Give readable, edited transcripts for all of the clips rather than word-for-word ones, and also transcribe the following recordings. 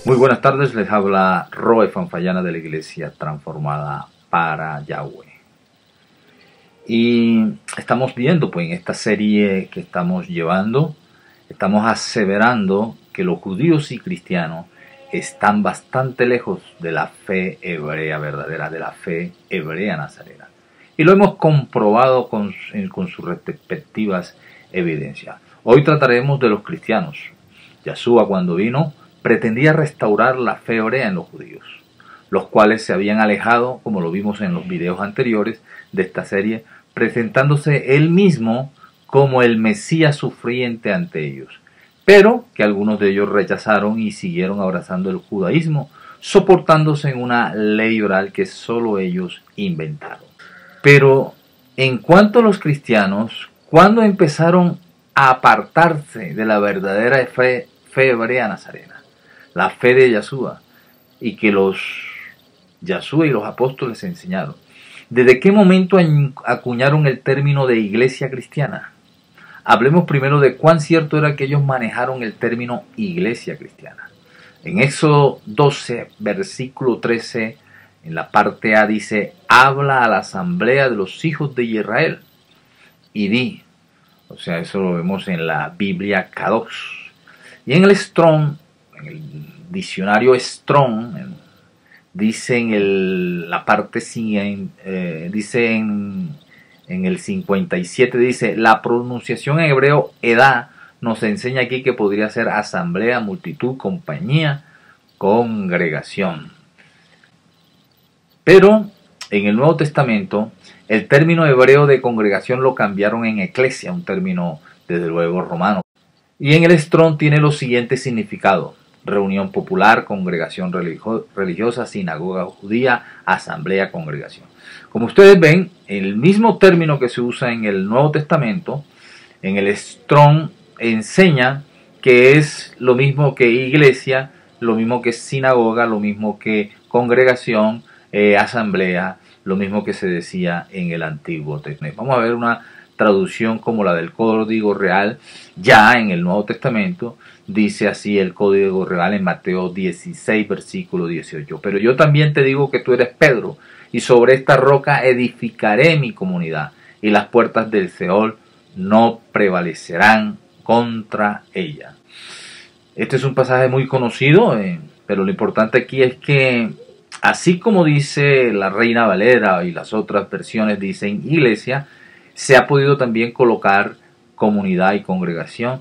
Muy buenas tardes, les habla Roe Fanfayana de la Iglesia Transformada para Yahweh. Y estamos viendo pues en esta serie que estamos llevando, estamos aseverando que los judíos y cristianos están bastante lejos de la fe hebrea verdadera, de la fe hebrea nazarena. Y lo hemos comprobado con sus respectivas evidencias. Hoy trataremos de los cristianos. Yeshua, cuando vino, pretendía restaurar la fe hebrea en los judíos, los cuales se habían alejado, como lo vimos en los videos anteriores de esta serie, presentándose él mismo como el Mesías sufriente ante ellos, pero que algunos de ellos rechazaron y siguieron abrazando el judaísmo, soportándose en una ley oral que solo ellos inventaron. Pero en cuanto a los cristianos, cuando empezaron a apartarse de la verdadera fe hebrea nazarena, la fe de Yeshua, y que Yeshua y los apóstoles enseñaron, ¿desde qué momento acuñaron el término de iglesia cristiana? Hablemos primero de cuán cierto era que ellos manejaron el término iglesia cristiana. En Éxodo 12, versículo 13, en la parte A dice: habla a la asamblea de los hijos de Israel y di. O sea, eso lo vemos en la Biblia Kadosh. Y en el Strong, en el diccionario Strong, dice en la parte dice en el 57, dice: la pronunciación en hebreo edá nos enseña aquí que podría ser asamblea, multitud, compañía, congregación. Pero en el Nuevo Testamento el término hebreo de congregación lo cambiaron en eclesia, un término desde luego romano. Y en el Strong tiene los siguientes significados: reunión popular, congregación religiosa, sinagoga judía, asamblea, congregación. Como ustedes ven, el mismo término que se usa en el Nuevo Testamento, en el Strong enseña que es lo mismo que iglesia, lo mismo que sinagoga, lo mismo que congregación, asamblea, lo mismo que se decía en el Antiguo Testamento. Vamos a ver una traducción como la del Código Real. Ya en el Nuevo Testamento dice así el Código Real en Mateo 16, versículo 18: pero yo también te digo que tú eres Pedro, y sobre esta roca edificaré mi comunidad, y las puertas del Seol no prevalecerán contra ella. Este es un pasaje muy conocido, pero lo importante aquí es que, así como dice la Reina Valera y las otras versiones dicen iglesia, se ha podido también colocar comunidad y congregación,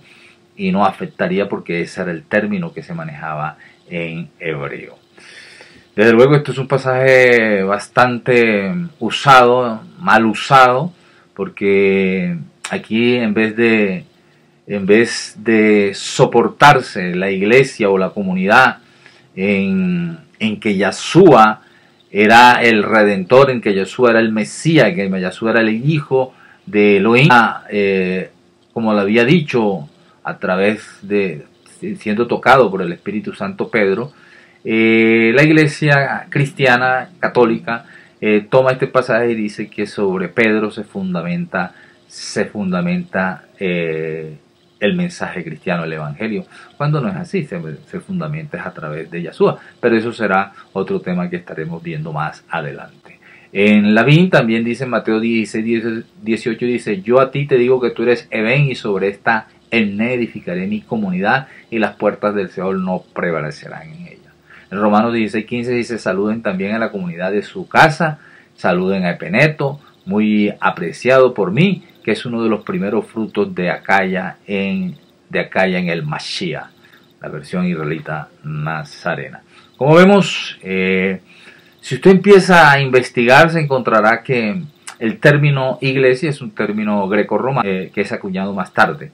y no afectaría porque ese era el término que se manejaba en hebreo. Desde luego esto es un pasaje bastante usado, mal usado, porque aquí en vez de soportarse la iglesia o la comunidad en que Yeshua era el Redentor, en que Yeshua era el Mesías, que Yeshua era el Hijo de Elohim, como lo había dicho a través de siendo tocado por el Espíritu Santo Pedro, la iglesia cristiana católica toma este pasaje y dice que sobre Pedro se fundamenta el mensaje cristiano, el evangelio, cuando no es así, se fundamenta a través de Yeshua, pero eso será otro tema que estaremos viendo más adelante. En Lavín también dice en Mateo 16, 18, dice: yo a ti te digo que tú eres Eben, y sobre esta edificaré mi comunidad, y las puertas del Seol no prevalecerán en ella. En Romanos 16, 15 dice: saluden también a la comunidad de su casa, saluden a Epeneto, muy apreciado por mí, que es uno de los primeros frutos de Acaya en el Mashiach, la versión israelita nazarena. Como vemos, si usted empieza a investigar, se encontrará que el término iglesia es un término greco-romano que es acuñado más tarde.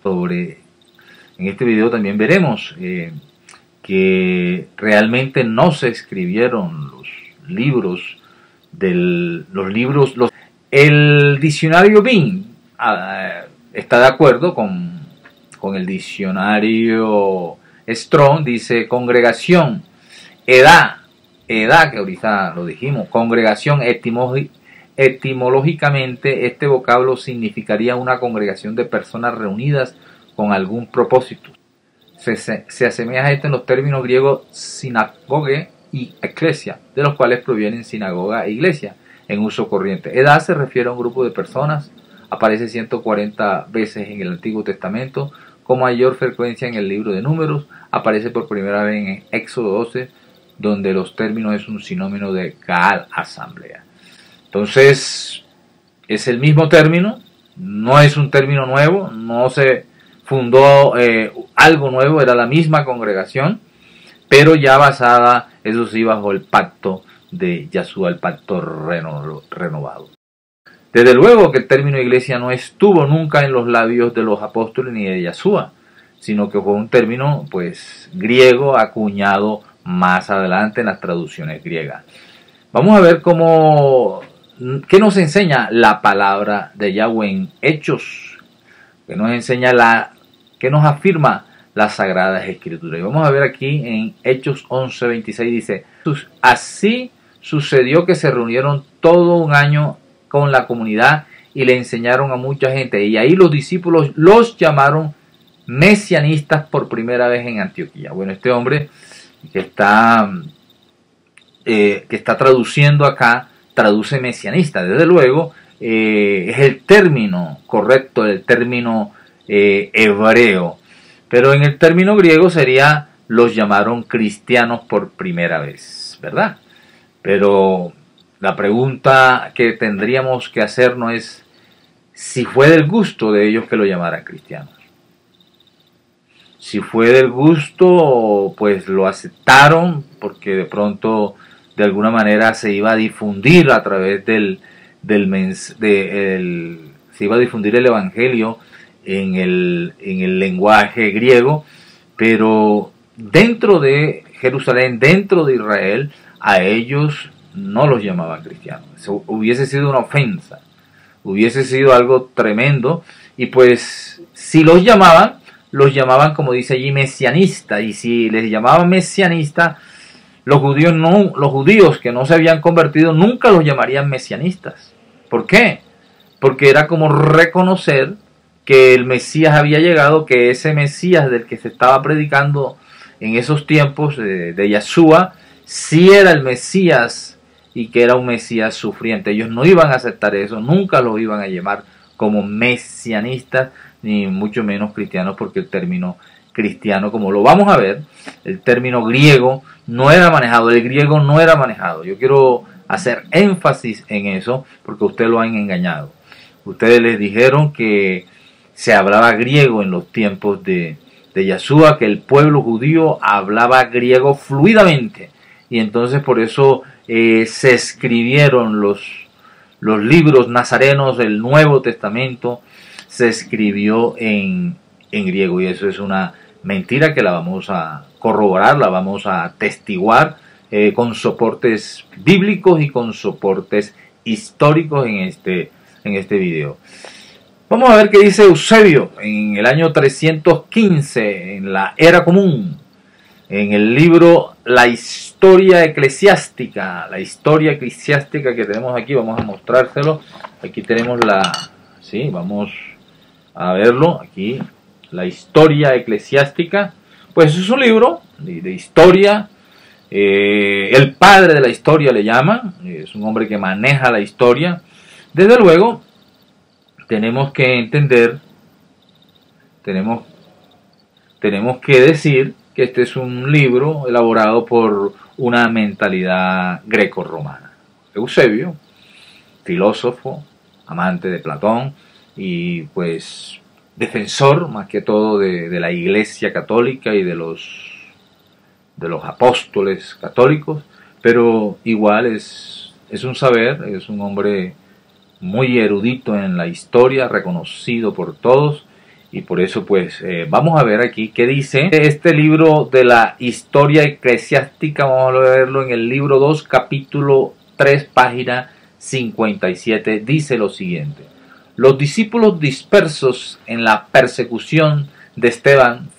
En este video también veremos que realmente no se escribieron los libros. El diccionario Bin está de acuerdo con con el diccionario Strong, dice congregación, edad, que ahorita lo dijimos, congregación, etimológicamente este vocablo significaría una congregación de personas reunidas con algún propósito. Se asemeja a esto en los términos griegos sinagoge y eclesia, de los cuales provienen sinagoga e iglesia en uso corriente. Edad se refiere a un grupo de personas, aparece 140 veces en el Antiguo Testamento, con mayor frecuencia en el libro de Números, aparece por primera vez en Éxodo 12, donde los términos es un sinónimo de Gaal, asamblea. Entonces, es el mismo término, no es un término nuevo, no se fundó algo nuevo, era la misma congregación, pero ya basada, eso sí, bajo el pacto de Yahshua, el pacto renovado. Desde luego que el término iglesia no estuvo nunca en los labios de los apóstoles ni de Yahshua, sino que fue un término pues griego acuñado más adelante en las traducciones griegas. Vamos a ver qué nos enseña la palabra de Yahweh en Hechos, qué nos afirma las Sagradas Escrituras. Y vamos a ver aquí en Hechos 11:26 dice, así sucedió que se reunieron todo un año con la comunidad y le enseñaron a mucha gente. Y ahí los discípulos los llamaron mesianistas por primera vez en Antioquía. Bueno, este hombre que está traduciendo acá, traduce mesianista. Desde luego, es el término correcto, el término hebreo. Pero en el término griego sería, los llamaron cristianos por primera vez, ¿verdad? Pero la pregunta que tendríamos que hacernos es si fue del gusto de ellos que lo llamaran cristianos. Si fue del gusto, pues lo aceptaron porque de pronto de alguna manera se iba a difundir a través se iba a difundir el evangelio en el lenguaje griego, pero dentro de Jerusalén, dentro de Israel, a ellos no los llamaban cristianos. Eso hubiese sido una ofensa, hubiese sido algo tremendo, y pues si los llamaban como dice allí mesianistas, y si les llamaban mesianistas, los judíos que no se habían convertido nunca los llamarían mesianistas. ¿Por qué? Porque era como reconocer que el Mesías había llegado, que ese Mesías del que se estaba predicando en esos tiempos de Yahshua, sí era el Mesías, y que era un Mesías sufriente. Ellos no iban a aceptar eso, nunca lo iban a llamar como mesianistas, ni mucho menos cristianos, porque el término cristiano, como lo vamos a ver, el término griego no era manejado, el griego no era manejado. Yo quiero hacer énfasis en eso, porque ustedes lo han engañado. Ustedes les dijeron que se hablaba griego en los tiempos de Yahshua, que el pueblo judío hablaba griego fluidamente, y entonces por eso se escribieron los libros nazarenos del Nuevo Testamento, se escribió en griego, y eso es una mentira que la vamos a corroborar, la vamos a atestiguar con soportes bíblicos y con soportes históricos en este video. Vamos a ver qué dice Eusebio en el año 315, en la Era Común, en el libro La Historia Eclesiástica. La historia eclesiástica que tenemos aquí, vamos a mostrárselo. Aquí tenemos vamos a verlo aquí, La Historia Eclesiástica. Pues es un libro de historia, el padre de la historia le llaman, es un hombre que maneja la historia. Desde luego, tenemos que entender, tenemos que decir que este es un libro elaborado por una mentalidad greco-romana. Eusebio, filósofo, amante de Platón y pues defensor más que todo de la Iglesia católica y de los apóstoles católicos, pero igual es un saber, es un hombre muy erudito en la historia, reconocido por todos, y por eso pues vamos a ver aquí qué dice este libro de la Historia Eclesiástica. Vamos a verlo en el libro 2, capítulo 3, página 57. Dice lo siguiente: los discípulos dispersos en la persecución de Esteban,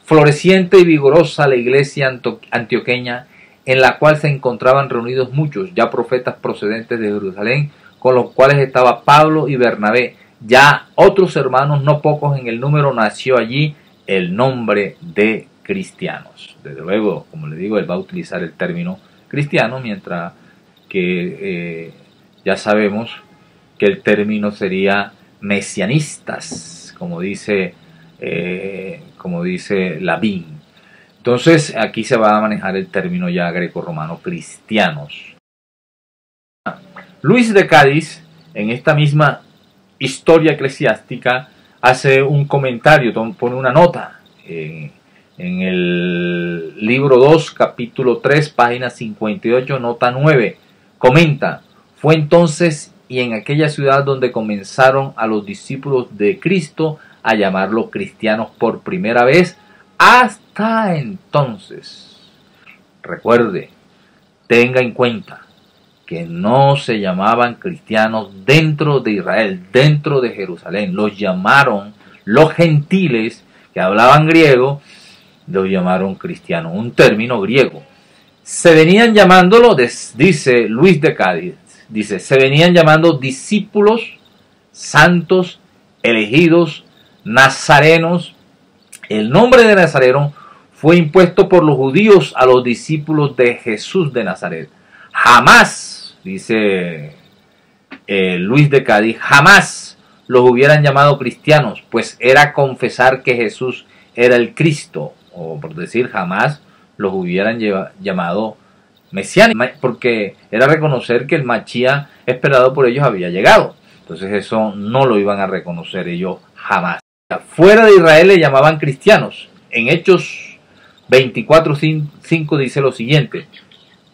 floreciente y vigorosa la iglesia antioqueña, en la cual se encontraban reunidos muchos ya profetas procedentes de Jerusalén, con los cuales estaba Pablo y Bernabé, ya otros hermanos no pocos en el número. Nació allí el nombre de cristianos. Desde luego, como le digo, él va a utilizar el término cristiano, mientras que ya sabemos que el término sería mesianistas, como dice Lavín. Entonces aquí se va a manejar el término ya greco-romano cristianos. Luis de Cádiz, en esta misma historia eclesiástica, hace un comentario, pone una nota en el libro 2, capítulo 3, página 58, nota 9. Comenta: fue entonces y en aquella ciudad donde comenzaron a los discípulos de Cristo a llamarlos cristianos por primera vez. Hasta entonces, recuerde, tenga en cuenta que no se llamaban cristianos dentro de Israel, dentro de Jerusalén. Los llamaron los gentiles que hablaban griego, los llamaron cristianos, un término griego. Se venían llamándolo, dice Luis de Cádiz, dice, se venían llamando discípulos, santos, elegidos, nazarenos. El nombre de Nazareno fue impuesto por los judíos a los discípulos de Jesús de Nazaret. Jamás, dice Luis de Cádiz, jamás los hubieran llamado cristianos, pues era confesar que Jesús era el Cristo, o por decir, jamás los hubieran llamado mesiánicos, porque era reconocer que el Machía esperado por ellos había llegado. Entonces eso no lo iban a reconocer ellos jamás. Fuera de Israel le llamaban cristianos. En Hechos 24:5 dice lo siguiente: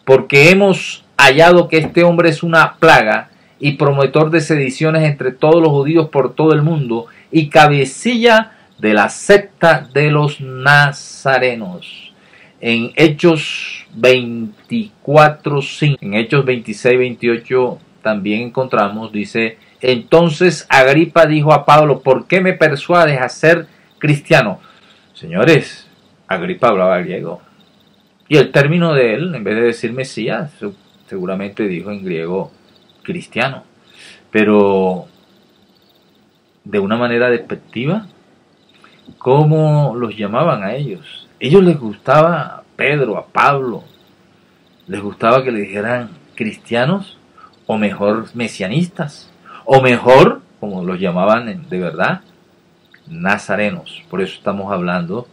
porque hemos hallado que este hombre es una plaga y promotor de sediciones entre todos los judíos por todo el mundo, y cabecilla de la secta de los nazarenos. En Hechos 24:5, en Hechos 26:28 también encontramos, dice: entonces Agripa dijo a Pablo, ¿por qué me persuades a ser cristiano? Señores, Agripa hablaba griego. Y el término de él, en vez de decir Mesías, seguramente dijo en griego cristiano. Pero de una manera despectiva, ¿cómo los llamaban a ellos? Ellos les gustaba a Pedro, a Pablo, les gustaba que le dijeran cristianos, o mejor mesianistas, o mejor, como los llamaban de verdad, nazarenos. Por eso estamos hablando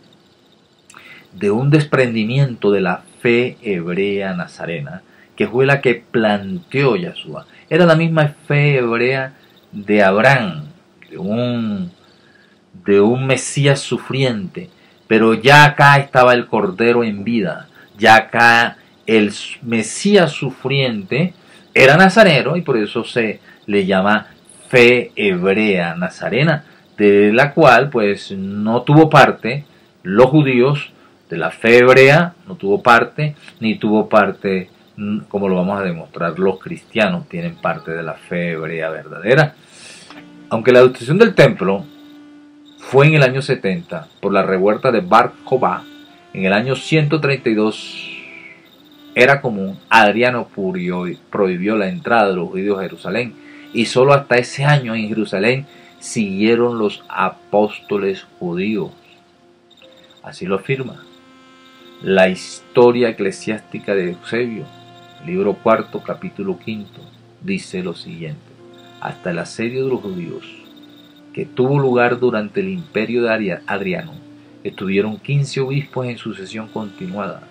de un desprendimiento de la fe hebrea nazarena, que fue la que planteó Yeshua. Era la misma fe hebrea de Abraham, de un Mesías sufriente, pero ya acá estaba el Cordero en vida, ya acá el Mesías sufriente era nazareno, y por eso se le llama fe hebrea nazarena, de la cual pues no tuvo parte los judíos de la fe hebrea, no tuvo parte, ni tuvo parte, como lo vamos a demostrar, los cristianos tienen parte de la fe hebrea verdadera. Aunque la destrucción del templo fue en el año 70 por la revuelta de Bar Kokhba, en el año 132 era común, Adriano prohibió la entrada de los judíos a Jerusalén, y solo hasta ese año en Jerusalén siguieron los apóstoles judíos. Así lo afirma la historia eclesiástica de Eusebio, libro 4, capítulo 5, dice lo siguiente: hasta el asedio de los judíos, que tuvo lugar durante el imperio de Adriano, estuvieron 15 obispos en sucesión continuada.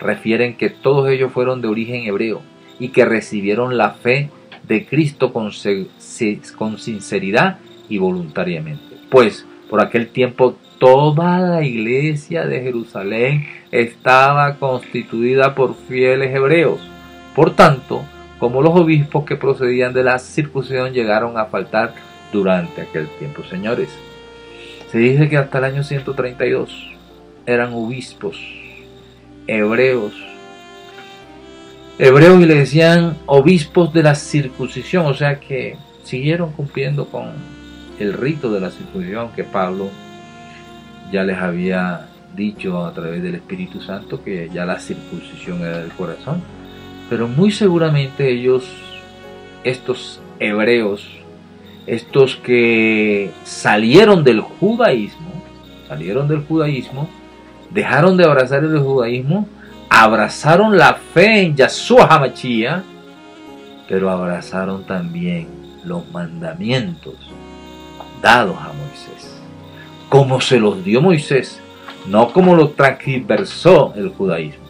Refieren que todos ellos fueron de origen hebreo y que recibieron la fe de Cristo con sinceridad y voluntariamente. Pues por aquel tiempo toda la iglesia de Jerusalén estaba constituida por fieles hebreos. Por tanto, como los obispos que procedían de la circuncisión llegaron a faltar durante aquel tiempo. Señores, se dice que hasta el año 132 eran obispos hebreos y le decían obispos de la circuncisión, o sea que siguieron cumpliendo con el rito de la circuncisión que Pablo ya les había dicho a través del Espíritu Santo que ya la circuncisión era del corazón. Pero muy seguramente ellos, estos hebreos, estos que salieron del judaísmo, dejaron de abrazar el judaísmo, abrazaron la fe en Yahshua HaMashiach, pero abrazaron también los mandamientos dados a Moisés, como se los dio Moisés, no como lo transversó el judaísmo.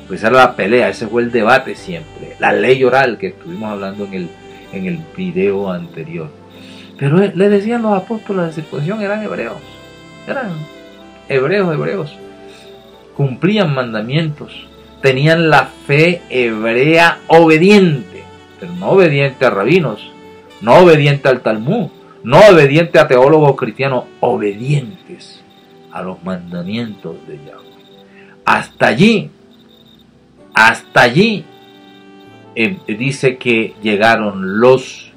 Pues esa era la pelea, ese fue el debate siempre, la ley oral que estuvimos hablando en el video anterior. Pero le decían los apóstoles de circuncisión, eran hebreos, cumplían mandamientos, tenían la fe hebrea obediente, pero no obediente a rabinos, no obediente al Talmud, no obediente a teólogos cristianos, obedientes a los mandamientos de Yahweh. Hasta allí dice que llegaron los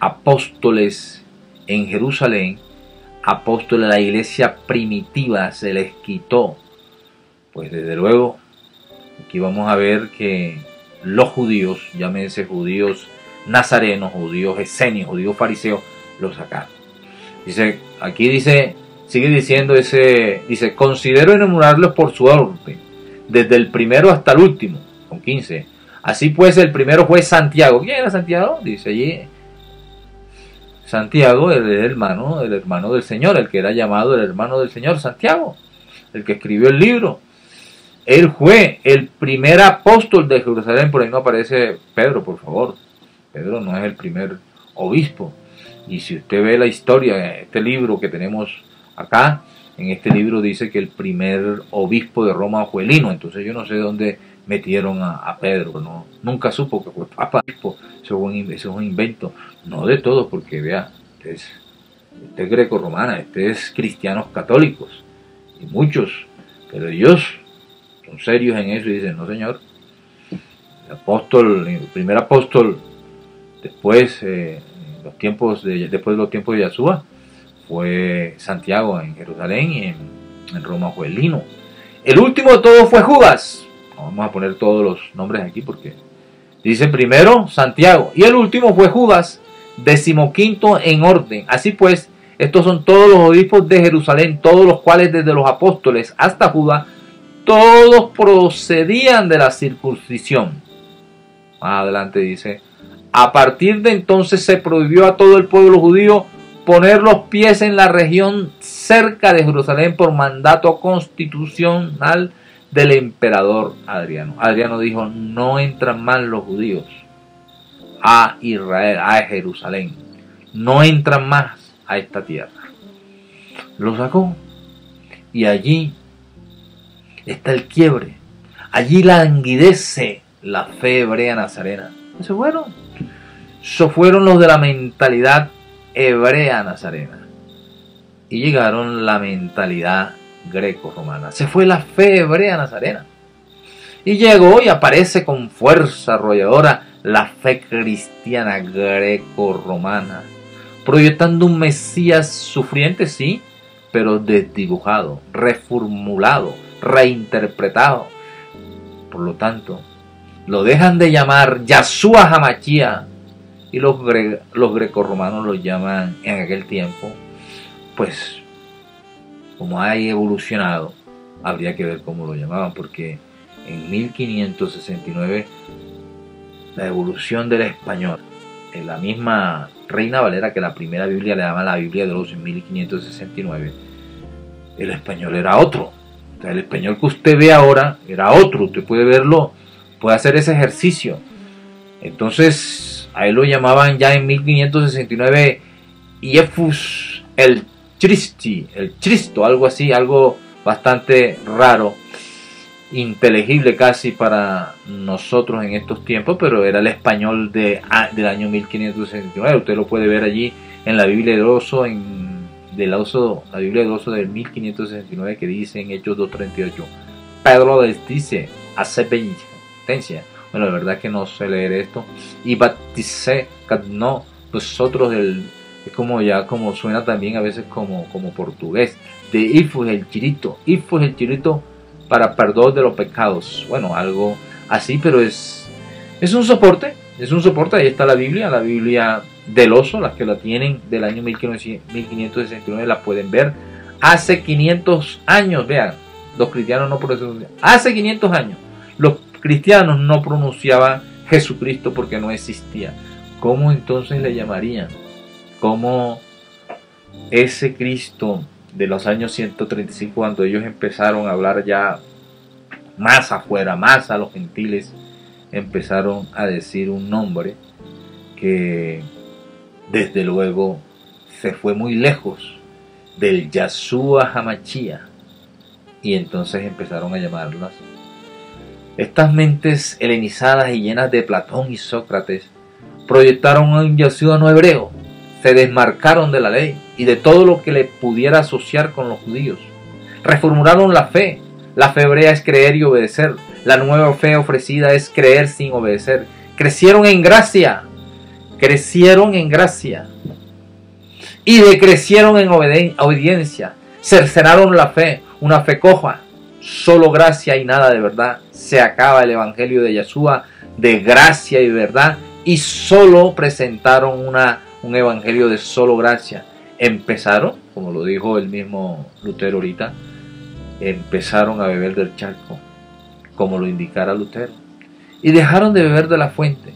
apóstoles en Jerusalén, apóstoles de la iglesia primitiva, se les quitó. Pues desde luego, aquí vamos a ver que los judíos, llámense judíos nazarenos, judíos esenios, judíos fariseos, los sacaron. Dice, aquí dice, sigue diciendo dice, considero enumerarlos por su orden, desde el primero hasta el último, con 15. Así pues, el primero fue Santiago. ¿Quién era Santiago? Dice allí, Santiago, el hermano del Señor, el que era llamado el hermano del Señor, Santiago, el que escribió el libro. Él fue el primer apóstol de Jerusalén. Por ahí no aparece Pedro, por favor. Pedro no es el primer obispo. Y si usted ve la historia, este libro que tenemos acá, en este libro dice que el primer obispo de Roma fue Lino. Entonces yo no sé dónde metieron a Pedro. No, nunca supo que fue papa obispo. Eso es un invento. No de todos, porque vea, este es greco-romana, este es cristianos católicos. Y muchos, pero ellos son serios en eso y dicen, no señor, el primer apóstol después de los tiempos de Yahshua fue Santiago en Jerusalén y en Roma fue Lino. El último de todos fue Judas. No vamos a poner todos los nombres aquí porque dice primero Santiago y el último fue Judas, 15º en orden. Así pues, estos son todos los obispos de Jerusalén, todos los cuales desde los apóstoles hasta Judas, todos procedían de la circuncisión. Más adelante dice, a partir de entonces se prohibió a todo el pueblo judío poner los pies en la región cerca de Jerusalén por mandato constitucional del emperador Adriano. Adriano dijo, no entran más los judíos a Israel, a Jerusalén. No entran más a esta tierra. Lo sacó y allí está el quiebre. Allí languidece la fe hebrea nazarena. Eso fueron los de la mentalidad hebrea nazarena. Y llegaron la mentalidad greco-romana. Se fue la fe hebrea nazarena. Y llegó y aparece con fuerza arrolladora la fe cristiana greco-romana, proyectando un Mesías sufriente, sí, pero desdibujado, reformulado, reinterpretado. Por lo tanto, lo dejan de llamar Yahshua HaMashiach y los grecorromanos lo llaman en aquel tiempo, pues como ha evolucionado, habría que ver cómo lo llamaban, porque en 1569 la evolución del español, en la misma Reina Valera que la primera Biblia le llama la Biblia de los 1569, el español era otro. O sea, el español que usted ve ahora era otro. Usted puede verlo, puede hacer ese ejercicio. Entonces a él lo llamaban ya en 1569 Iefus el Cristo, algo así, algo bastante raro, inteligible casi para nosotros en estos tiempos, pero era el español del año 1569. Usted lo puede ver allí en la Biblia del Oso, la Biblia del Oso del 1569, que dice en Hechos 2:38, Pedro les dice, hace penitencia. Bueno, la verdad es que no sé leer esto. Y bauticé, no, nosotros es como ya, como suena también a veces como portugués. de Ifo es el chirito. Ifo es el chirito para perdón de los pecados. Bueno, algo así, pero es un soporte. Es un soporte. Ahí está la Biblia del oso. Las que la tienen del año 1569 la pueden ver. Hace 500 años, vean, los cristianos no pronunciaban. Hace 500 años, los cristianos no pronunciaban Jesucristo porque no existía. ¿Cómo entonces le llamarían? ¿Cómo ese Cristo de los años 135, cuando ellos empezaron a hablar ya más afuera, más a los gentiles, empezaron a decir un nombre que desde luego se fue muy lejos del Yahshua Hamashia, y entonces empezaron a llamarlas? Estas mentes helenizadas y llenas de Platón y Sócrates proyectaron un Yahshua no hebreo, se desmarcaron de la ley y de todo lo que le pudiera asociar con los judíos. Reformularon la fe. La fe hebrea es creer y obedecer. La nueva fe ofrecida es creer sin obedecer. Crecieron en gracia. Y decrecieron en obediencia. Cercenaron la fe, una fe coja. Solo gracia y nada de verdad. Se acaba el evangelio de Yahshua de gracia y verdad, y solo presentaron un evangelio de solo gracia. Empezaron, como lo dijo el mismo Lutero ahorita, empezaron a beber del charco, como lo indicara Lutero, y dejaron de beber de la fuente.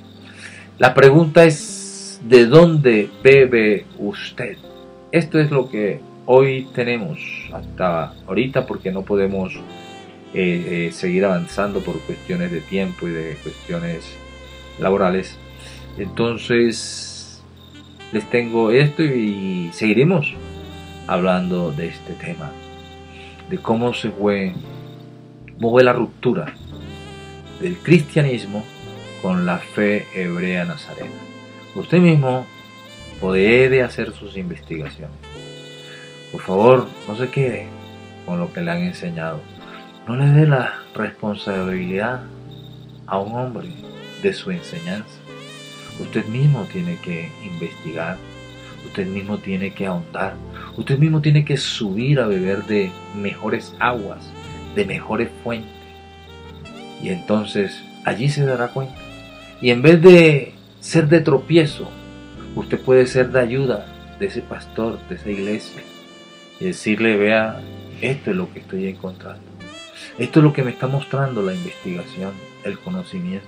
La pregunta es, ¿de dónde bebe usted? Esto es lo que hoy tenemos hasta ahorita, porque no podemos seguir avanzando por cuestiones de tiempo y de cuestiones laborales. Entonces les tengo esto y seguiremos hablando de este tema, de cómo fue la ruptura del cristianismo con la fe hebrea nazarena. Usted mismo puede hacer sus investigaciones. Por favor, no se quede con lo que le han enseñado. No le dé la responsabilidad a un hombre de su enseñanza. Usted mismo tiene que investigar, usted mismo tiene que ahondar, usted mismo tiene que subir a beber de mejores aguas, de mejores fuentes. Y entonces allí se dará cuenta. Y en vez de ser de tropiezo, usted puede ser de ayuda de ese pastor, de esa iglesia, y decirle: vea, esto es lo que estoy encontrando. Esto es lo que me está mostrando la investigación, el conocimiento.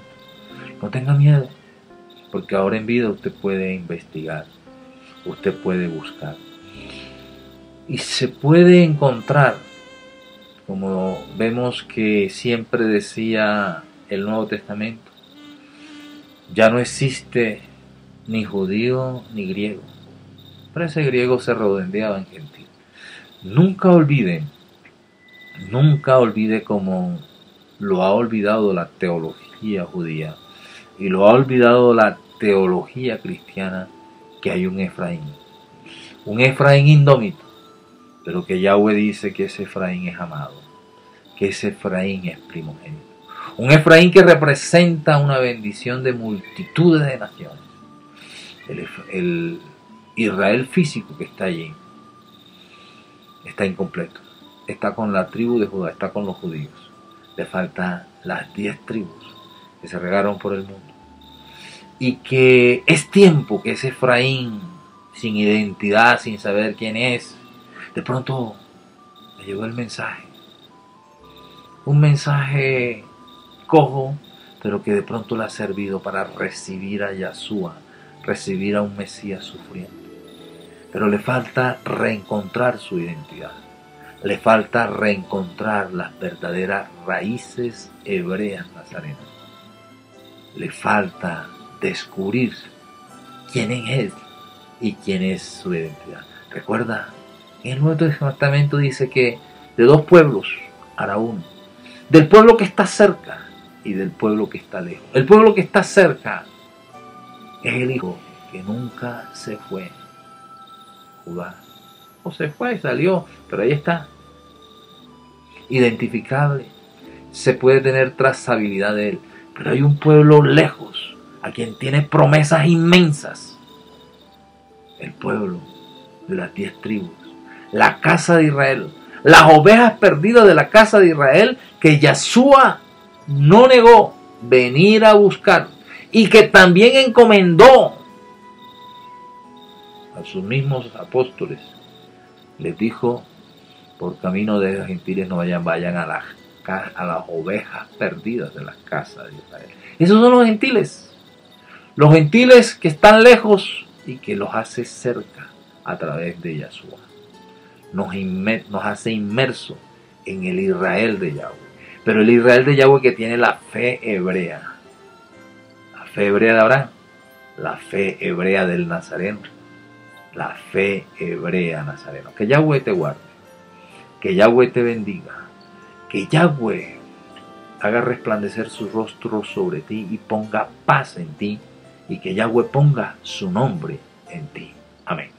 No tenga miedo, porque ahora en vida usted puede investigar, usted puede buscar. Y se puede encontrar, como vemos que siempre decía el Nuevo Testamento, ya no existe ni judío ni griego. Pero ese griego se redondeaba en gentil. Nunca olvide como lo ha olvidado la teología judía y lo ha olvidado la teología cristiana, que hay un Efraín indómito, pero que Yahweh dice que ese Efraín es amado, que ese Efraín es primogénito, un Efraín que representa una bendición de multitudes de naciones. El Israel físico que está allí está incompleto. Está con la tribu de Judá, está con los judíos. Le faltan las 10 tribus que se regaron por el mundo. Y que es tiempo que ese Efraín, sin identidad, sin saber quién es, de pronto le llegó el mensaje. Un mensaje cojo, pero que de pronto le ha servido para recibir a Yahshua, recibir a un Mesías sufriente. Pero le falta reencontrar su identidad. Le falta reencontrar las verdaderas raíces hebreas nazarenas. Le falta descubrir quién es él y quién es su identidad. Recuerda, en el Nuevo Testamento dice que de 2 pueblos hará uno. Del pueblo que está cerca y del pueblo que está lejos. El pueblo que está cerca es el hijo que nunca se fue, Judá. O se fue, salió, pero ahí está. Identificable. Se puede tener trazabilidad de él. Pero hay un pueblo lejos, a quien tiene promesas inmensas. El pueblo de las 10 tribus. la casa de Israel, las ovejas perdidas de la casa de Israel, que Yahshua no negó venir a buscar y que también encomendó a sus mismos apóstoles. Les dijo: por camino de los gentiles no vayan a las ovejas perdidas de la casa de Israel. Esos son los gentiles que están lejos y que los hace cerca a través de Yahshua. Nos hace inmersos en el Israel de Yahweh. Pero el Israel de Yahweh que tiene la fe hebrea. La fe hebrea de Abraham. La fe hebrea del Nazareno. La fe hebrea nazareno. Que Yahweh te guarde. Que Yahweh te bendiga. Que Yahweh haga resplandecer su rostro sobre ti y ponga paz en ti. Y que Yahweh ponga su nombre en ti. Amén.